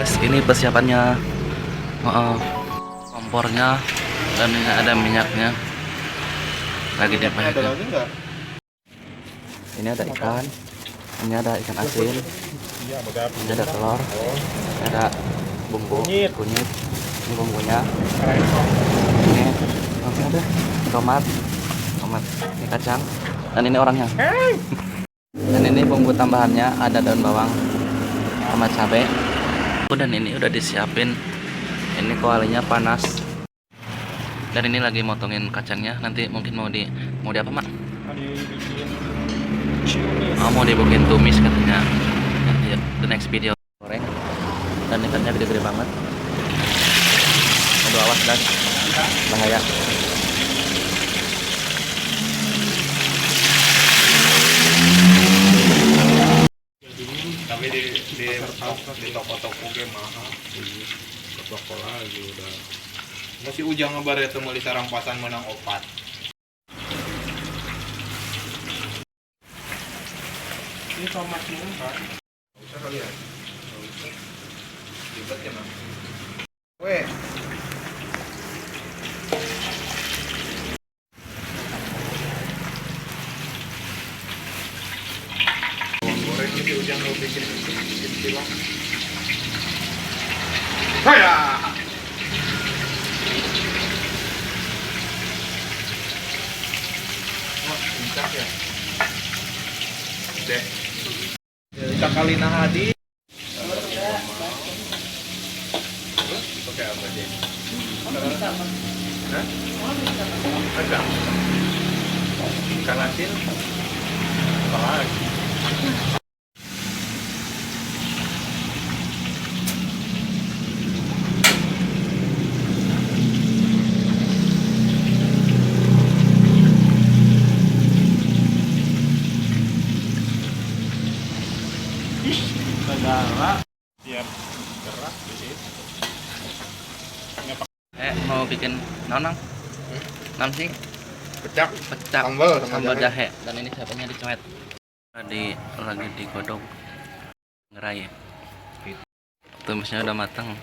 Guys, ini persiapannya. Kompornya dan ini ada minyaknya. Lagi dipakai. Ini ada ikan. Ini ada ikan asin. Ini ada telur. Ini ada bumbu kunyit. Ini bumbunya. Ini ada tomat. Ini kacang. Dan ini orangnya. Dan ini bumbu tambahannya ada daun bawang sama cabai. Dan ini udah disiapin. Ini kualinya panas. Dan ini lagi motongin kacangnya. Nanti mungkin mau di apa, Mak? Mau dibikin tumis katanya. Nanti the next video goreng. Dan ikannya gede-gede banget. Aduh, awas dan bahaya. Tapi di toko-toko ge mahal. Ke toko lagi udah. Masih ujang ngabar eta meuli sarampasan menang opat. Ini tomatnya kan. Usah kali ya. Ribet ya, Mang. Weh. Goreng ini ujang mau bikin silang. Haya. Wah, puncak ya. Deh. Kita kali nahadi. Pakai apa sih? Hah? Ada. Ikan asin. Apa lagi? Segala siap gerak di situ. Mau bikin nonang? Sih? Pecak Sambal jahe. Dan ini siapanya dicoet. Lagi digodok ngerai. Tumisnya udah matang.